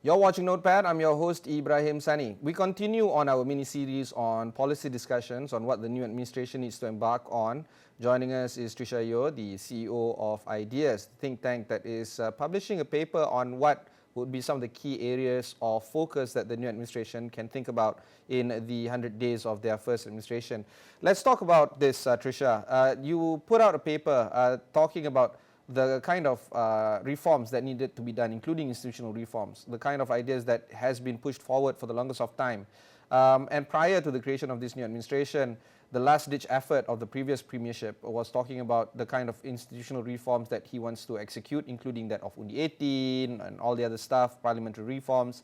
You're watching Notepad. I'm your host, Ibrahim Sani. We continue on our mini-series on policy discussions on what the new administration needs to embark on. Joining us is Tricia Yeoh, the CEO of Ideas, the think tank that is publishing a paper on what would be some of the key areas of focus that the new administration can think about in the 100 days of their first administration. Let's talk about this, Tricia. You put out a paper talking about the kind of reforms that needed to be done, including institutional reforms, the kind of ideas that has been pushed forward for the longest of time. And prior to the creation of this new administration, the last-ditch effort of the previous premiership was talking about the kind of institutional reforms that he wants to execute, including that of Undi 18 and all the other stuff, parliamentary reforms.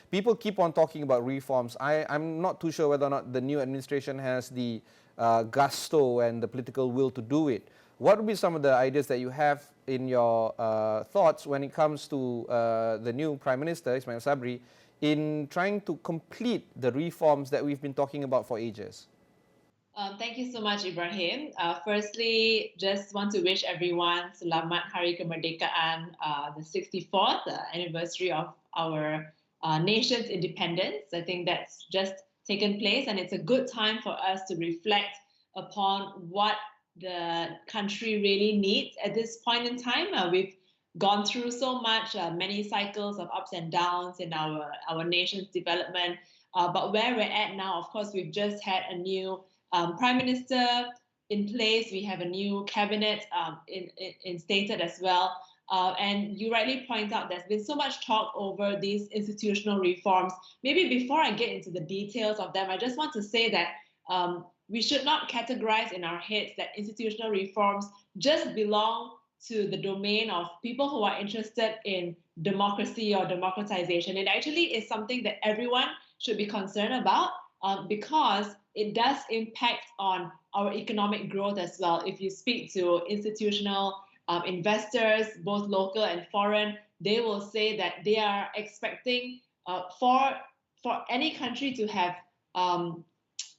People keep on talking about reforms. I'm not too sure whether or not the new administration has the gusto and the political will to do it. What would be some of the ideas that you have in your thoughts when it comes to the new Prime Minister, Ismail Sabri, in trying to complete the reforms that we've been talking about for ages? Thank you so much, Ibrahim. Firstly, just want to wish everyone Selamat Hari Kemerdekaan, the 64th anniversary of our nation's independence. I think that's just taken place, and it's a good time for us to reflect upon what the country really needs at this point in time. We've gone through so much, many cycles of ups and downs in our nation's development. But where we're at now, of course, we've just had a new Prime Minister in place. We have a new cabinet instated as well. And you rightly point out there's been so much talk over these institutional reforms. Maybe before I get into the details of them, I just want to say that we should not categorize in our heads that institutional reforms just belong to the domain of people who are interested in democracy or democratization. It actually is something that everyone should be concerned about because it does impact on our economic growth as well. If you speak to institutional investors, both local and foreign, they will say that they are expecting for any country to have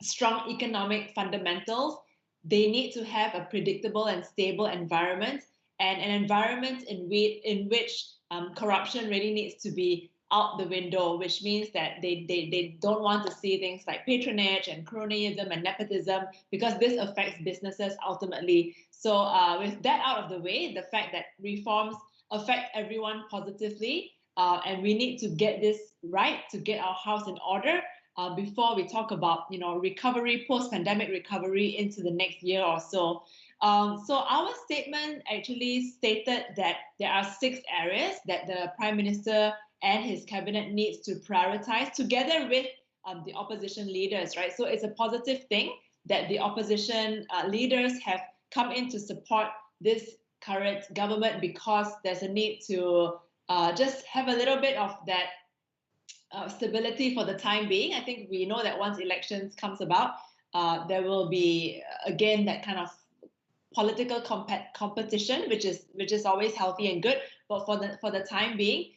strong economic fundamentals, they need to have a predictable and stable environment, and an environment in which corruption really needs to be out the window, which means that they don't want to see things like patronage and cronyism and nepotism, because this affects businesses ultimately. So with that out of the way, the fact that reforms affect everyone positively, and we need to get this right to get our house in order, before we talk about, recovery, post-pandemic recovery into the next year or so. So our statement actually stated that there are 6 areas that the Prime Minister and his cabinet needs to prioritize together with the opposition leaders, right? So it's a positive thing that the opposition leaders have come in to support this current government, because there's a need to just have a little bit of that stability for the time being. I think we know that once elections comes about, there will be again that kind of political competition, which is always healthy and good. But for the time being,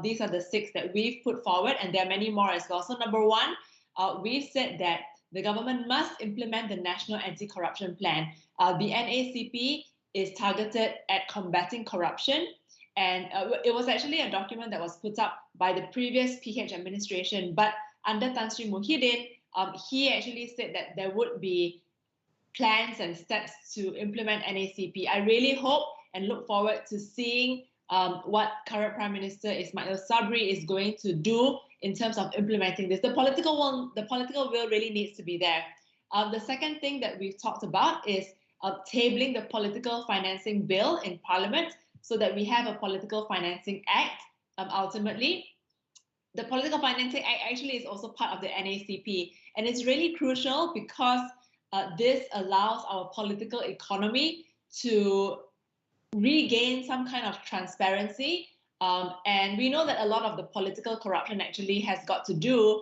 these are the 6 that we've put forward, and there are many more as well. So number 1, we've said that the government must implement the National Anti-Corruption Plan. The NACP is targeted at combating corruption. And it was actually a document that was put up by the previous PH administration. But under Tan Sri Muhyiddin, he actually said that there would be plans and steps to implement NACP. I really hope and look forward to seeing what current Prime Minister Ismail Sabri is going to do in terms of implementing this. The political will really needs to be there. The second thing that we've talked about is tabling the political financing bill in Parliament, so that we have a political financing act. Ultimately, the political financing act actually is also part of the NACP, and it's really crucial because this allows our political economy to regain some kind of transparency. And we know that a lot of the political corruption actually has got to do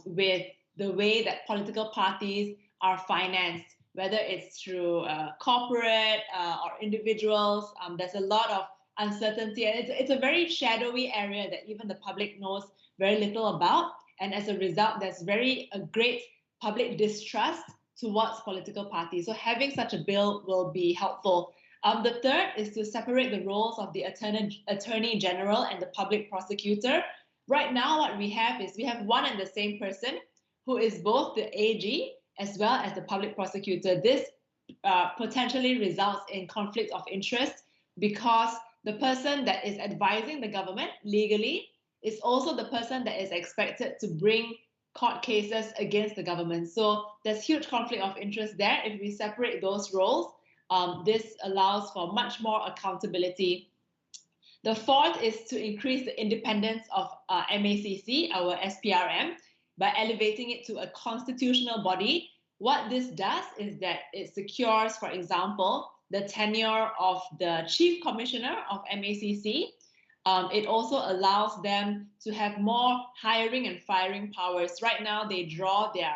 with the way that political parties are financed, whether it's through corporate or individuals. There's a lot of uncertainty, and it's a very shadowy area that even the public knows very little about. And as a result, there's a great public distrust towards political parties. So having such a bill will be helpful. The third is to separate the roles of the Attorney General and the public prosecutor. Right now, what we have is we have one and the same person who is both the AG as well as the public prosecutor. This potentially results in conflict of interest because the person that is advising the government legally is also the person that is expected to bring court cases against the government. So there's huge conflict of interest there. If we separate those roles, this allows for much more accountability. The fourth is to increase the independence of MACC, our SPRM, by elevating it to a constitutional body. What this does is that it secures, for example, the tenure of the chief commissioner of MACC. It also allows them to have more hiring and firing powers. Right now, they draw their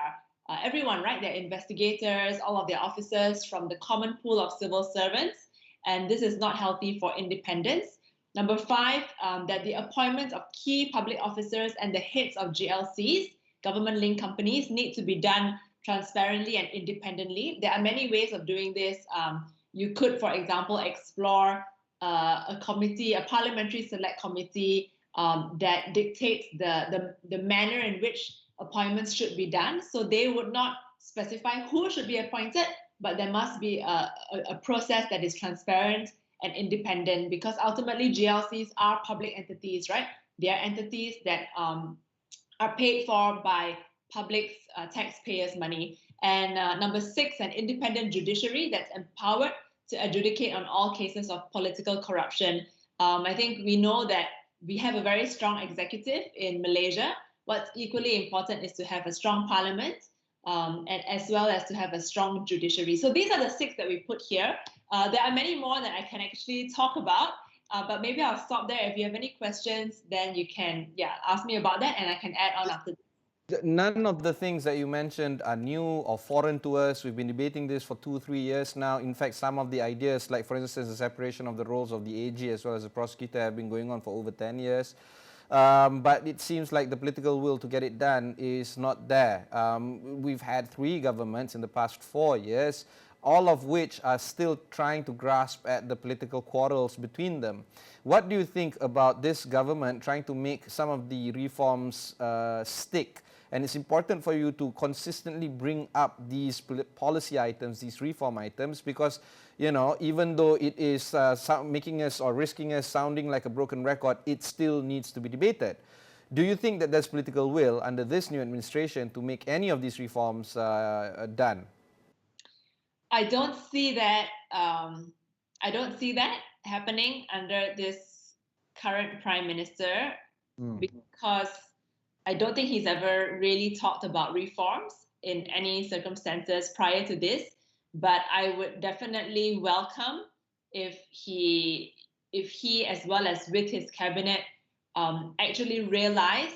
everyone, right? Their investigators, all of their officers from the common pool of civil servants, and this is not healthy for independence. Number five, that the appointment of key public officers and the heads of GLCs, government-linked companies, need to be done transparently and independently. There are many ways of doing this. You could, for example, explore a committee, a parliamentary select committee that dictates the manner in which appointments should be done. So they would not specify who should be appointed, but there must be a process that is transparent and independent, because ultimately GLCs are public entities, right? They are entities that are paid for by public taxpayers' money. And number six, an independent judiciary that's empowered to adjudicate on all cases of political corruption. I think we know that we have a very strong executive in Malaysia. What's equally important is to have a strong parliament, and as well as to have a strong judiciary. So these are the six that we put here. There are many more that I can actually talk about, but maybe I'll stop there. If you have any questions, then you can ask me about that, and I can add on after. None of the things that you mentioned are new or foreign to us. We've been debating this for 2-3 years now. In fact, some of the ideas, like for instance, the separation of the roles of the AG as well as the prosecutor, have been going on for over 10 years. But it seems like the political will to get it done is not there. We've had 3 governments in the past 4 years, all of which are still trying to grasp at the political quarrels between them. What do you think about this government trying to make some of the reforms stick? And it's important for you to consistently bring up these policy items, these reform items, because, you know, even though it is making us or risking us sounding like a broken record, it still needs to be debated. Do you think that there's political will under this new administration to make any of these reforms done? I don't see that. I don't see that happening under this current prime minister, because I don't think he's ever really talked about reforms in any circumstances prior to this. But I would definitely welcome if he, as well as with his cabinet, actually realize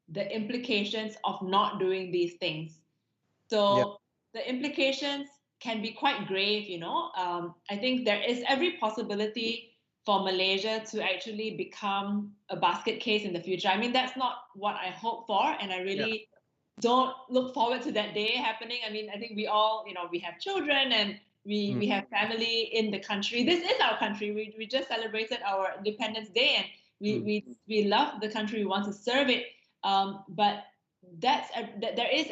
the implications of not doing these things. So the implications can be quite grave, you know. I think there is every possibility for Malaysia to actually become a basket case in the future. I mean, that's not what I hope for, and I really don't look forward to that day happening. I mean, I think we all, you know, we have children and we have family in the country. This is our country. We just celebrated our Independence Day, and we love the country. We want to serve it. But there is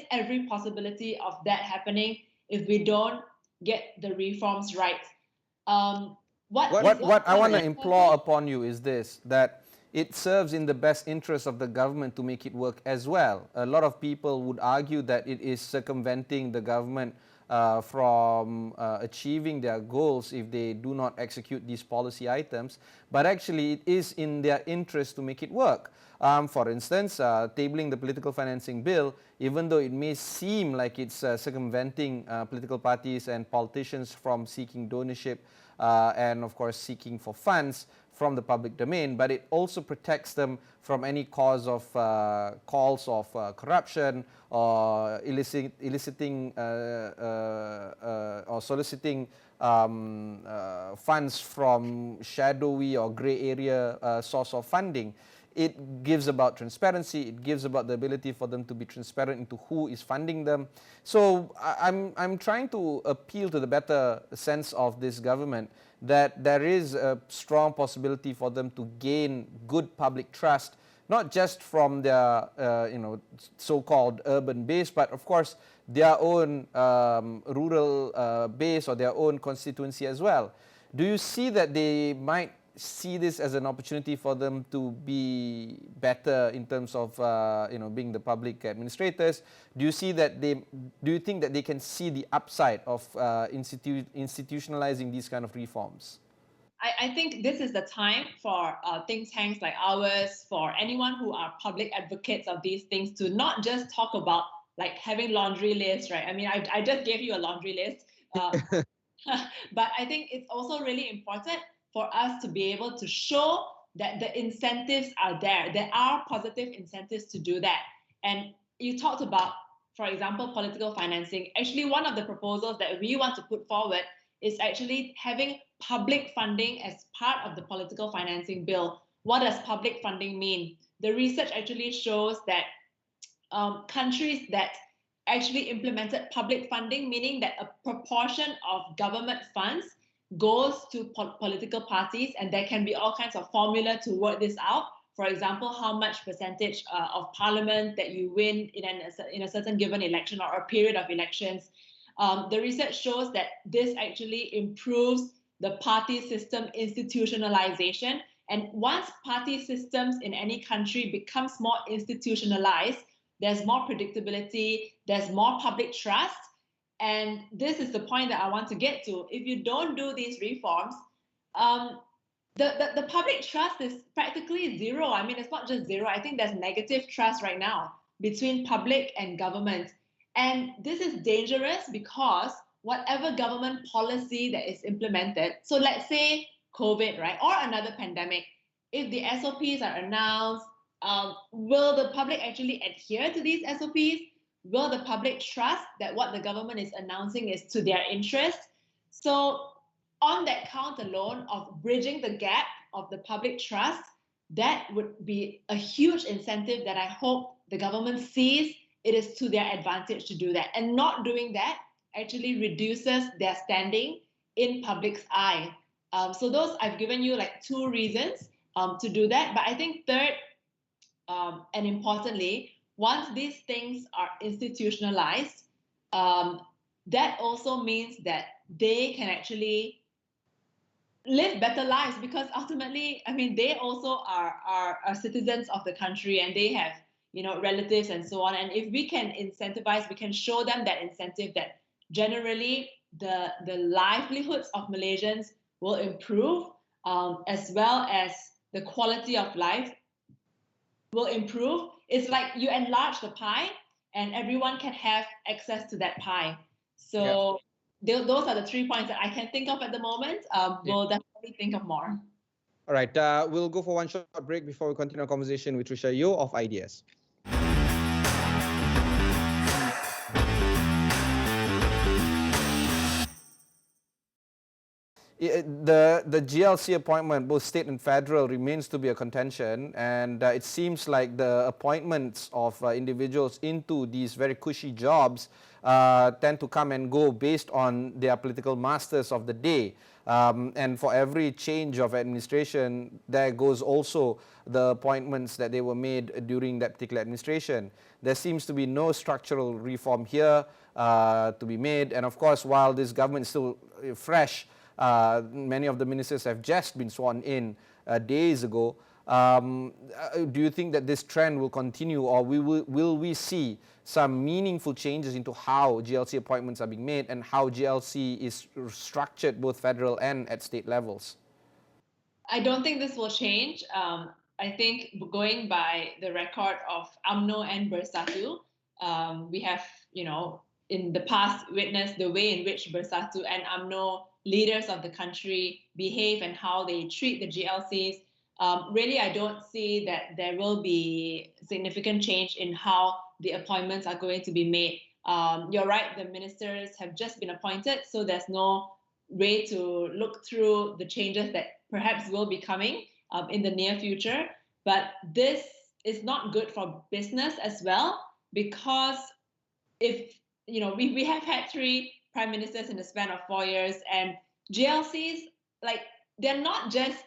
every possibility of that happening if we don't get the reforms right. What I want to implore upon you is this, that it serves in the best interest of the government to make it work as well. A lot of people would argue that it is circumventing the government from achieving their goals if they do not execute these policy items, but actually it is in their interest to make it work. For instance, tabling the political financing bill, even though it may seem like it's circumventing political parties and politicians from seeking donorship and of course seeking for funds from the public domain, but it also protects them from any cause of calls of corruption or eliciting or soliciting funds from shadowy or grey area source of funding. it gives about transparency, it gives about the ability for them to be transparent into who is funding them. So I'm trying to appeal to the better sense of this government that there is a strong possibility for them to gain good public trust, not just from their so-called urban base, but of course their own rural base or their own constituency as well. Do you see that they might see this as an opportunity for them to be better in terms of being the public administrators? Do you see that do you think that they can see the upside of institutionalizing these kind of reforms? I think this is the time for think tanks like ours, for anyone who are public advocates of these things, to not just talk about like having laundry lists, right? I mean, I just gave you a laundry list, but I think it's also really important for us to be able to show that the incentives are there. There are positive incentives to do that. And you talked about, for example, political financing. Actually, one of the proposals that we want to put forward is actually having public funding as part of the political financing bill. What does public funding mean? The research actually shows that countries that actually implemented public funding, meaning that a proportion of government funds goes to political parties, and there can be all kinds of formula to work this out. For example, how much percentage of parliament that you win in a certain given election or a period of elections. The research shows that this actually improves the party system institutionalization. And once party systems in any country becomes more institutionalized, there's more predictability, there's more public trust. And this is the point that I want to get to. If you don't do these reforms, the public trust is practically zero. I mean, it's not just zero. I think there's negative trust right now between public and government. And this is dangerous because whatever government policy that is implemented, so let's say COVID, right, or another pandemic, if the SOPs are announced, will the public actually adhere to these SOPs? Will the public trust that what the government is announcing is to their interest? So on that count alone of bridging the gap of the public trust, that would be a huge incentive that I hope the government sees it is to their advantage to do that. And not doing that actually reduces their standing in public's eye. So those, I've given you like two reasons to do that. But I think third, and importantly, once these things are institutionalized, that also means that they can actually live better lives, because ultimately, I mean, they also are citizens of the country, and they have, relatives and so on. And if we can incentivize, we can show them that incentive that generally the livelihoods of Malaysians will improve, as well as the quality of life will improve. It's like you enlarge the pie and everyone can have access to that pie. So those are the 3 points that I can think of at the moment. We'll definitely think of more. All right, we'll go for one short break before we continue our conversation with Tricia Yeoh of Ideas. The GLC appointment, both state and federal, remains to be a contention, and it seems like the appointments of individuals into these very cushy jobs tend to come and go based on their political masters of the day. And for every change of administration, there goes also the appointments that they were made during that particular administration. There seems to be no structural reform here to be made, and of course, while this government is still fresh, many of the ministers have just been sworn in days ago. Do you think that this trend will continue, or will we see some meaningful changes into how GLC appointments are being made and how GLC is structured both federal and at state levels? I don't think this will change. I think going by the record of UMNO and Bersatu, we have, in the past witnessed the way in which Bersatu and UMNO leaders of the country behave and how they treat the GLCs. Really, I don't see that there will be significant change in how the appointments are going to be made. You're right, the ministers have just been appointed, so there's no way to look through the changes that perhaps will be coming in the near future. But this is not good for business as well, because if we have had 3 prime ministers in the span of 4 years, and GLCs, like, they're not just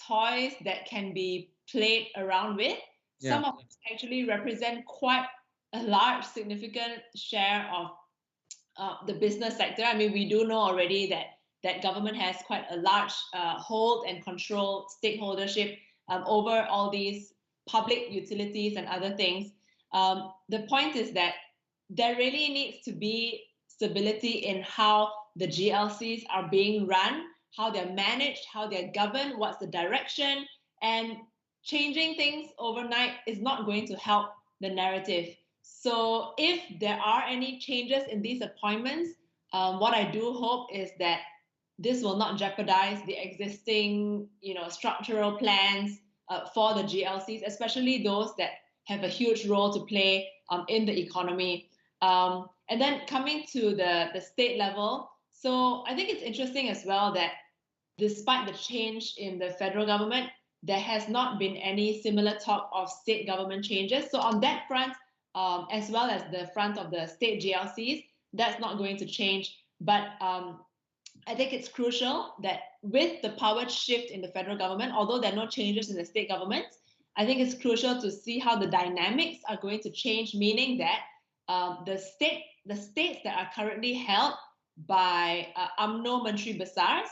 toys that can be played around with. Some of them actually represent quite a large, significant share of the business sector. I mean, we do know already that government has quite a large hold and control stakeholdership over all these public utilities and other things. The point is that there really needs to be stability in how the GLCs are being run, how they're managed, how they're governed, what's the direction, and changing things overnight is not going to help the narrative. So if there are any changes in these appointments, what I do hope is that this will not jeopardize the existing, structural plans for the GLCs, especially those that have a huge role to play in the economy. And then coming to the state level, so I think it's interesting as well that despite the change in the federal government, there has not been any similar talk of state government changes. So on that front, as well as the front of the state GLCs, that's not going to change. But I think it's crucial that with the power shift in the federal government, although there are no changes in the state governments, I think it's crucial to see how the dynamics are going to change, meaning that the states that are currently held by UMNO Menteri Besars,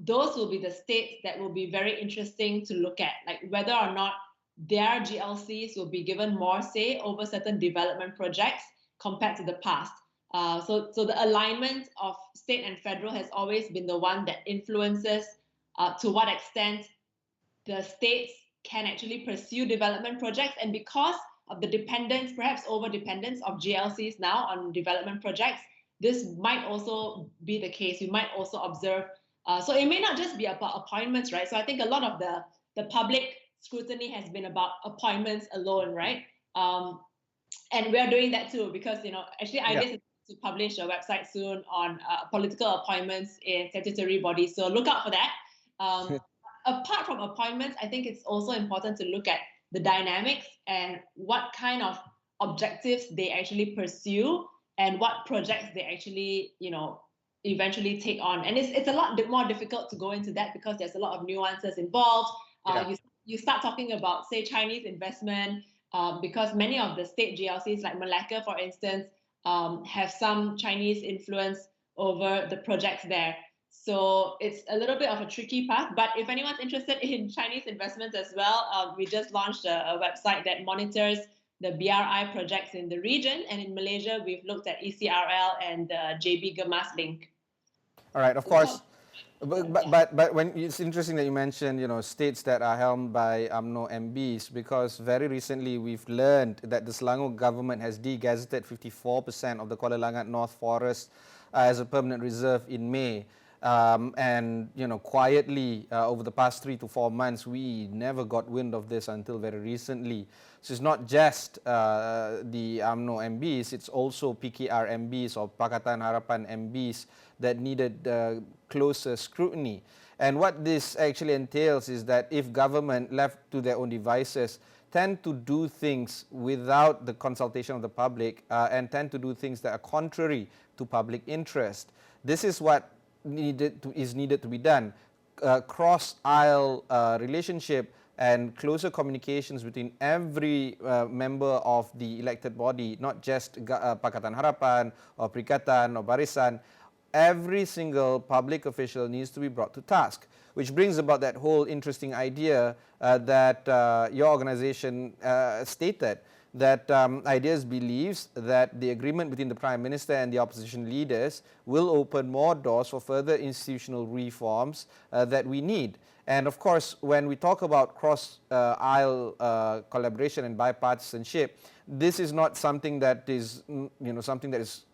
those will be the states that will be very interesting to look at, like whether or not their GLCs will be given more say over certain development projects compared to the past. So the alignment of state and federal has always been the one that influences to what extent the states can actually pursue development projects. And because of the dependence, perhaps over-dependence of GLCs now on development projects, this might also be the case. We might also observe. So it may not just be about appointments, right? So I think a lot of the public scrutiny has been about appointments alone, right? And we're doing that too, because, actually IDEAS is to publish a website soon on political appointments in statutory bodies. So look out for that. Apart from appointments, I think it's also important to look at the dynamics and what kind of objectives they actually pursue and what projects they actually, eventually take on. And it's a lot more difficult to go into that because there's a lot of nuances involved. You start talking about, say, Chinese investment, because many of the state GLCs, like Malacca, for instance, have some Chinese influence over the projects there. So it's a little bit of a tricky path. But if anyone's interested in Chinese investments as well, we just launched a website that monitors the BRI projects in the region. And in Malaysia, we've looked at ECRL and the JB Gemas link. All right, of course. But when it's interesting that you mentioned, states that are helmed by UMNO MBs, because very recently we've learned that the Selangor government has de-gazetted 54% of the Kuala Langat North Forest as a permanent reserve in May. And quietly over the past 3 to 4 months, we never got wind of this until very recently. So it's not just the UMNO MBs, it's also PKR MBs or Pakatan Harapan MBs that needed closer scrutiny. And what this actually entails is that if government left to their own devices tend to do things without the consultation of the public and tend to do things that are contrary to public interest. This is what is needed to be done. Cross-aisle relationship and closer communications between every member of the elected body, not just Pakatan Harapan or Perikatan or Barisan. Every single public official needs to be brought to task, which brings about that whole interesting idea that your organization stated, that IDEAS believes that the agreement between the Prime Minister and the opposition leaders will open more doors for further institutional reforms that we need. And of course, when we talk about cross-aisle collaboration and bipartisanship, this is not something that is, something that is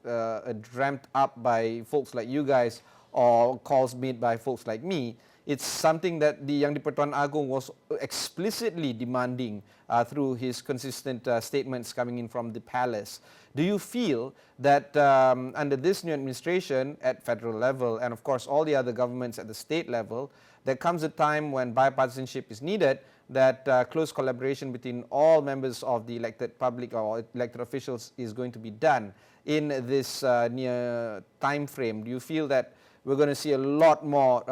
dreamt up by folks like you guys or calls made by folks like me. It's something that the Yang di-Pertuan Agong was explicitly demanding through his consistent statements coming in from the palace. Do you feel that under this new administration at federal level, and of course all the other governments at the state level, there comes a time when bipartisanship is needed, that close collaboration between all members of the elected public or elected officials is going to be done in this near time frame? Do you feel that we're going to see a lot more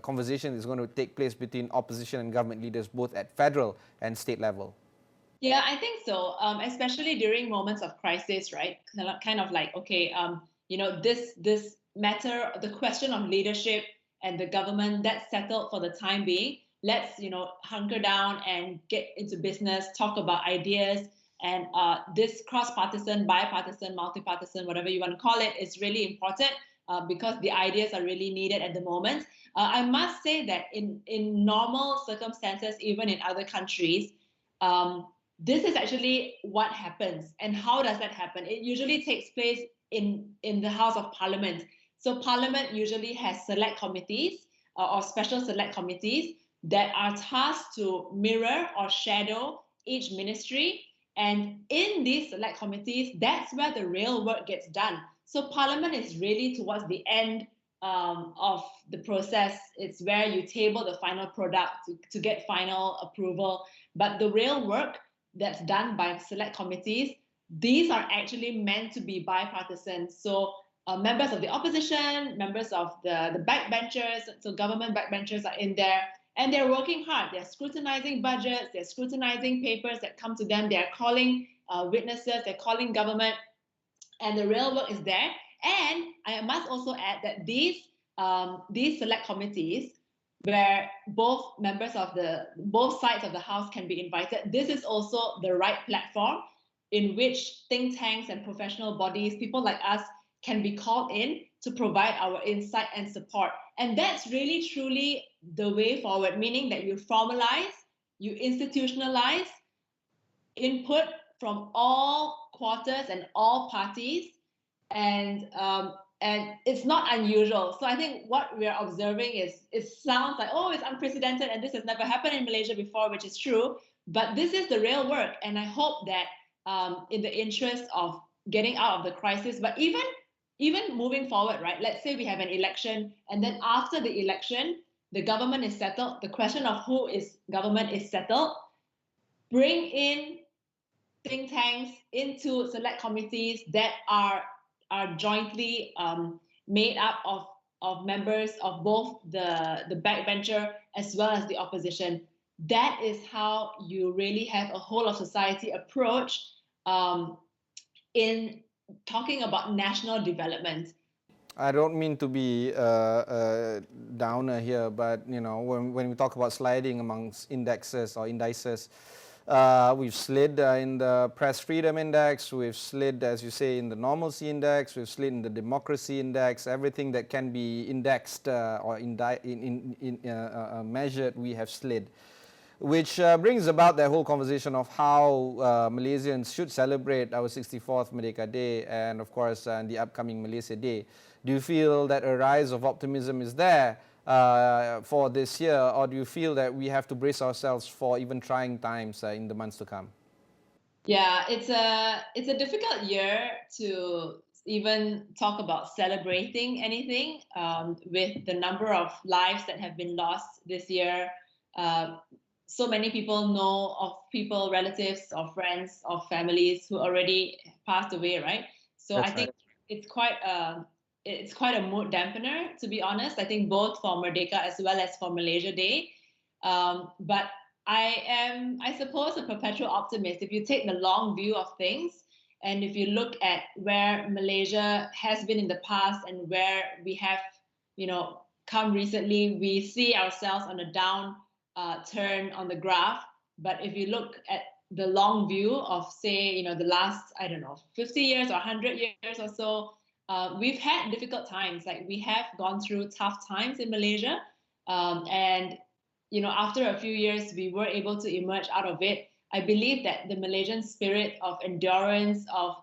conversation is going to take place between opposition and government leaders both at federal and state level? Yeah, I think so. Especially during moments of crisis, right? Kind of like, okay, this matter, the question of leadership and the government, that's settled for the time being. Let's, hunker down and get into business, talk about ideas, and this cross-partisan, bipartisan, multi-partisan, whatever you want to call it, is really important because the ideas are really needed at the moment. I must say that in normal circumstances, even in other countries, this is actually what happens. And how does that happen? It usually takes place in the House of Parliament. So Parliament usually has select committees or special select committees that are tasked to mirror or shadow each ministry. And in these select committees, that's where the real work gets done. So Parliament is really towards the end of the process. It's where you table the final product to get final approval. But the real work that's done by select committees, these are actually meant to be bipartisan. So members of the opposition, members of the backbenchers, so government backbenchers are in there, and they're working hard. They're scrutinizing budgets, they're scrutinizing papers that come to them, they're calling witnesses, they're calling government, and the real work is there. And I must also add that these select committees, where both sides of the House can be invited, this is also the right platform in which think tanks and professional bodies, people like us, can be called in to provide our insight and support. And that's really, truly the way forward, meaning that you formalize, you institutionalize input from all quarters and all parties, and it's not unusual. So I think what we're observing is, it sounds like, oh, it's unprecedented and this has never happened in Malaysia before, which is true, but this is the real work. And I hope that in the interest of getting out of the crisis, but even moving forward, right? Let's say we have an election, and then after the election, the government is settled, the question of who is government is settled. Bring in think tanks into select committees that are jointly made up of members of both the backbencher as well as the opposition. That is how you really have a whole of society approach in talking about national development. I don't mean to be a downer here, but when we talk about sliding amongst indexes or indices, we've slid in the press freedom index, we've slid, as you say, in the normalcy index, we've slid in the democracy index. Everything that can be indexed or measured, we have slid. Which brings about that whole conversation of how Malaysians should celebrate our 64th Merdeka Day and, of course, the upcoming Malaysia Day. Do you feel that a rise of optimism is there for this year, or do you feel that we have to brace ourselves for even trying times in the months to come? Yeah, it's a difficult year to even talk about celebrating anything with the number of lives that have been lost this year. So many people know of people, relatives, or friends, or families who already passed away, right? So That's I think it's quite a mood dampener, to be honest. I think both for Merdeka as well as for Malaysia Day. But I am, I suppose, a perpetual optimist. If you take the long view of things, and if you look at where Malaysia has been in the past and where we have, come recently, we see ourselves on a down turn on the graph. But if you look at the long view of, say, the last, 50 years or 100 years or so, we've had difficult times. Like, we have gone through tough times in Malaysia, and after a few years, we were able to emerge out of it. I believe that the Malaysian spirit of endurance, of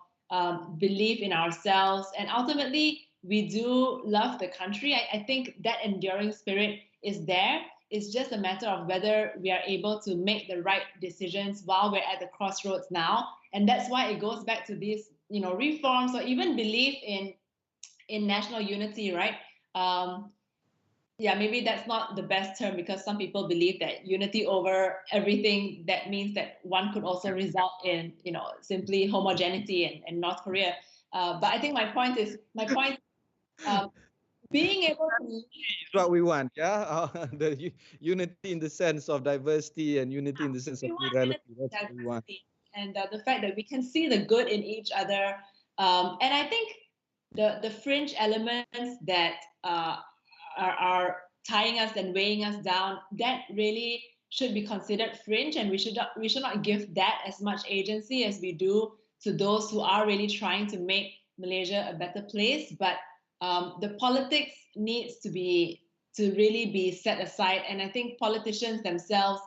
belief in ourselves, and ultimately, we do love the country. I think that enduring spirit is there. It's just a matter of whether we are able to make the right decisions while we're at the crossroads now. And that's why it goes back to these, reforms or even belief in national unity, right? Yeah, maybe that's not the best term, because some people believe that unity over everything, that means that one could also result in, simply homogeneity and North Korea. But I think my point is, being able to Is what we want, yeah? The unity in the sense of diversity and unity in the sense we of want plurality. unity, That's what we want. diversity, and the fact that we can see the good in each other. And I think the fringe elements that are tying us and weighing us down, that really should be considered fringe, and we should not give that as much agency as we do to those who are really trying to make Malaysia a better place. But the politics needs to really be set aside, and I think politicians themselves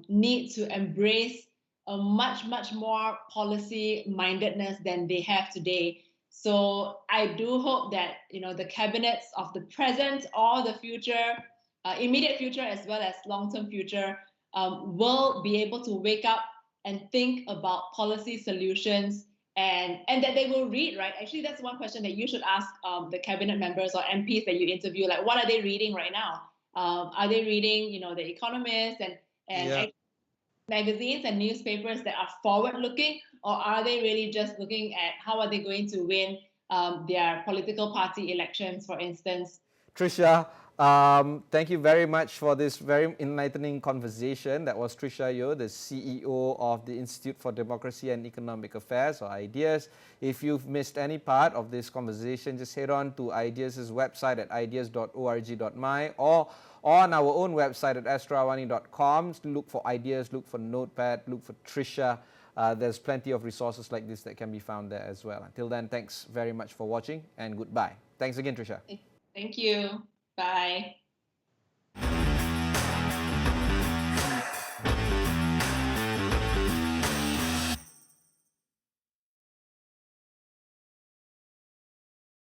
need to embrace a much more policy mindedness than they have today. So I do hope that the cabinets of the present or the future, immediate future as well as long-term future, will be able to wake up and think about policy solutions, and that they will read, right? Actually, that's one question that you should ask the cabinet members or MPs that you interview. Like, what are they reading right now? Are they reading, The Economist and Yeah. magazines and newspapers that are forward-looking, or are they really just looking at how are they going to win their political party elections, for instance? Tricia, thank you very much for this very enlightening conversation. That was Tricia Yeoh, the CEO of the Institute for Democracy and Economic Affairs, or IDEAS. If you've missed any part of this conversation, just head on to IDEAS' website at ideas.org.my or on our own website at astroawani.com. Look for IDEAS, look for Notepad, look for Tricia. There's plenty of resources like this that can be found there as well. Until then, thanks very much for watching and goodbye. Thanks again, Tricia. Thank you. Bye.